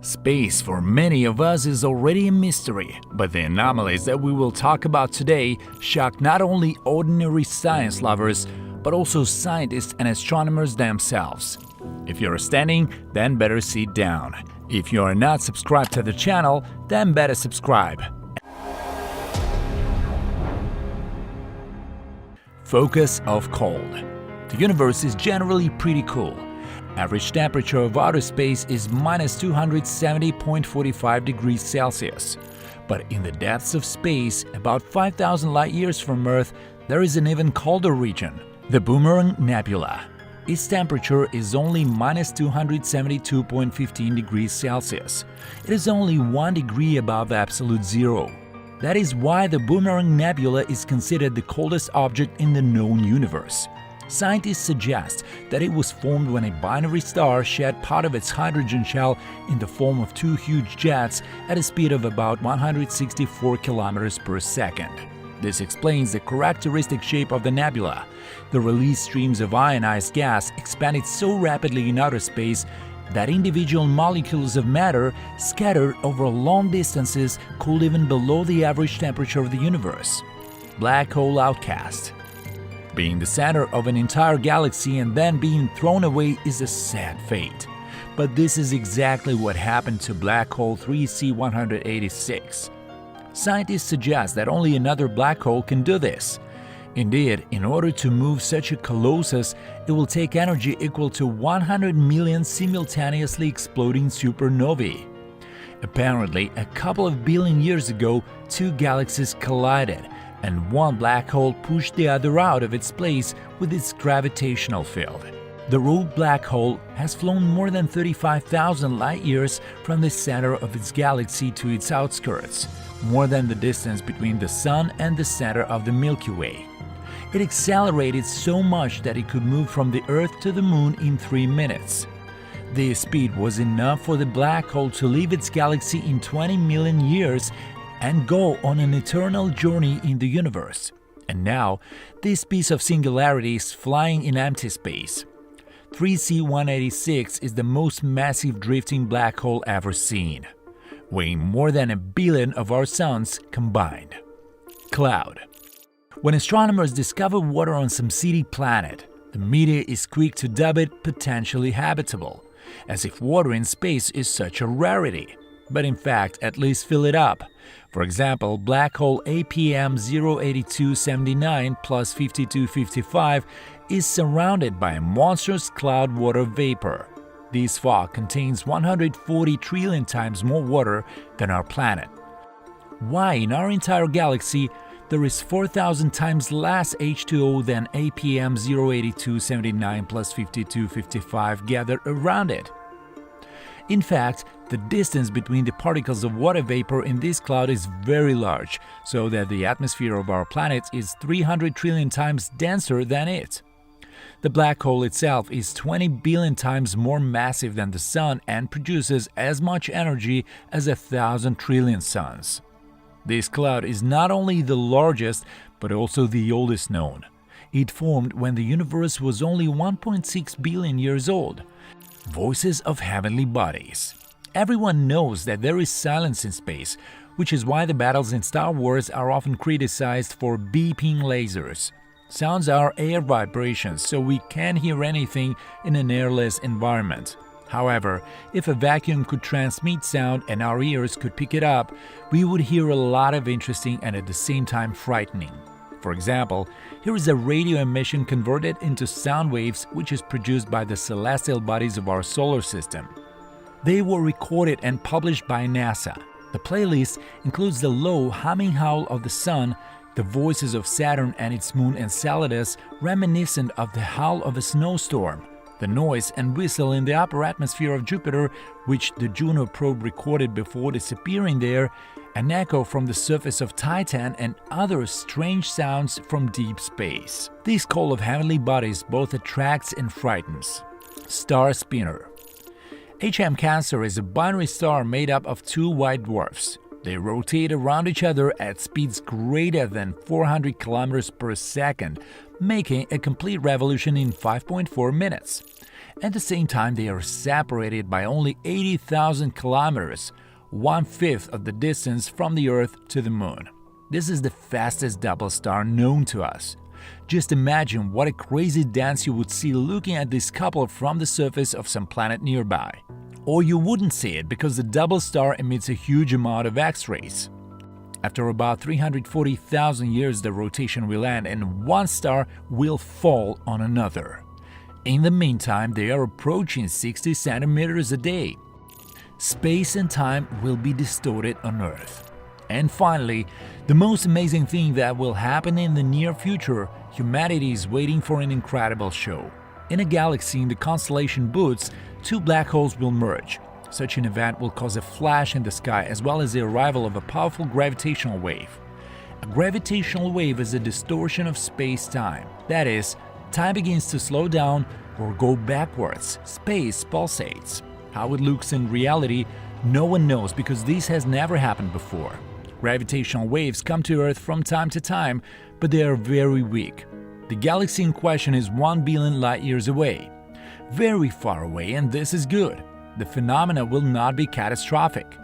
Space for many of us is already a mystery, but the anomalies that we will talk about today shock not only ordinary science lovers, but also scientists and astronomers themselves. If you're standing, then better sit down. If you are not subscribed to the channel, then better subscribe. Focus of cold. The universe is generally pretty cool. Average temperature of outer space is minus 270.45 degrees Celsius. But in the depths of space, about 5,000 light-years from Earth, there is an even colder region, the Boomerang Nebula. Its temperature is only minus 272.15 degrees Celsius. It is only 1 degree above absolute zero. That is why the Boomerang Nebula is considered the coldest object in the known universe. Scientists suggest that it was formed when a binary star shed part of its hydrogen shell in the form of two huge jets at a speed of about 164 kilometers per second. This explains the characteristic shape of the nebula. The released streams of ionized gas expanded so rapidly in outer space that individual molecules of matter scattered over long distances cooled even below the average temperature of the universe. Black hole outcast. Being the center of an entire galaxy and then being thrown away is a sad fate. But this is exactly what happened to black hole 3C186. Scientists suggest that only another black hole can do this. Indeed, in order to move such a colossus, it will take energy equal to 100 million simultaneously exploding supernovae. Apparently, a couple of billion years ago, two galaxies collided, and one black hole pushed the other out of its place with its gravitational field. The rogue black hole has flown more than 35,000 light-years from the center of its galaxy to its outskirts, more than the distance between the Sun and the center of the Milky Way. It accelerated so much that it could move from the Earth to the Moon in 3 minutes. This speed was enough for the black hole to leave its galaxy in 20 million years and go on an eternal journey in the universe. And now, this piece of singularity is flying in empty space. 3C186 is the most massive drifting black hole ever seen, weighing more than 1 billion of our suns combined. Cloud. When astronomers discover water on some city planet, the media is quick to dub it potentially habitable, as if water in space is such a rarity. But in fact, at least fill it up. For example, black hole APM 08279 plus 5255 is surrounded by a monstrous cloud water vapor. This fog contains 140 trillion times more water than our planet. Why in our entire galaxy there is 4,000 times less H2O than APM 08279 plus 5255 gathered around it? In fact, the distance between the particles of water vapor in this cloud is very large, so that the atmosphere of our planet is 300 trillion times denser than it. The black hole itself is 20 billion times more massive than the Sun and produces as much energy as 1,000 trillion suns. This cloud is not only the largest, but also the oldest known. It formed when the universe was only 1.6 billion years old. Voices of heavenly bodies. Everyone knows that there is silence in space, which is why the battles in Star Wars are often criticized for beeping lasers. Sounds are air vibrations, so we can't hear anything in an airless environment. However, if a vacuum could transmit sound and our ears could pick it up, we would hear a lot of interesting and at the same time frightening. For example, here is a radio emission converted into sound waves which is produced by the celestial bodies of our solar system. They were recorded and published by NASA. The playlist includes the low humming howl of the Sun, the voices of Saturn and its moon Enceladus reminiscent of the howl of a snowstorm, the noise and whistle in the upper atmosphere of Jupiter, which the Juno probe recorded before disappearing there, an echo from the surface of Titan, and other strange sounds from deep space. This call of heavenly bodies both attracts and frightens. Star spinner. HM Cancer is a binary star made up of two white dwarfs. They rotate around each other at speeds greater than 400 kilometers per second, making a complete revolution in 5.4 minutes. At the same time, they are separated by only 80,000 kilometers, 1/5 of the distance from the Earth to the Moon. This is the fastest double star known to us. Just imagine what a crazy dance you would see looking at this couple from the surface of some planet nearby. Or you wouldn't see it because the double star emits a huge amount of X-rays. After about 340,000 years, the rotation will end and one star will fall on another. In the meantime, they are approaching 60 centimeters a day. Space and time will be distorted on Earth. And finally, the most amazing thing that will happen in the near future, humanity is waiting for an incredible show. In a galaxy in the constellation Bootes, two black holes will merge. Such an event will cause a flash in the sky as well as the arrival of a powerful gravitational wave. A gravitational wave is a distortion of space-time. That is, time begins to slow down or go backwards. Space pulsates. How it looks in reality, no one knows because this has never happened before. Gravitational waves come to Earth from time to time, but they are very weak. The galaxy in question is 1 billion light-years away. Very far away, and this is good. The phenomena will not be catastrophic.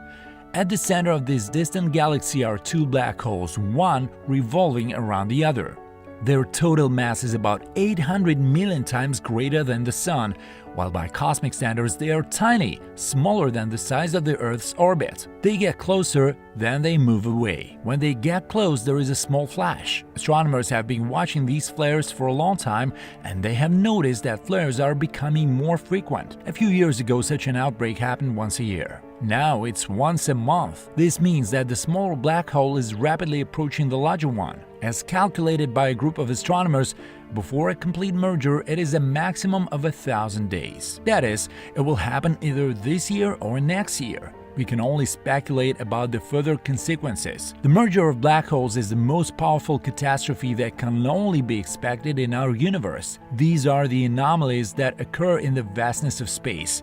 At the center of this distant galaxy are two black holes, one revolving around the other. Their total mass is about 800 million times greater than the Sun, while by cosmic standards they are tiny, smaller than the size of the Earth's orbit. They get closer, then they move away. When they get close, there is a small flash. Astronomers have been watching these flares for a long time, and they have noticed that flares are becoming more frequent. A few years ago, such an outbreak happened once a year. Now it's once a month. This means that the smaller black hole is rapidly approaching the larger one. As calculated by a group of astronomers, before a complete merger, it is a maximum of 1,000 days. That is, it will happen either this year or next year. We can only speculate about the further consequences. The merger of black holes is the most powerful catastrophe that can only be expected in our universe. These are the anomalies that occur in the vastness of space.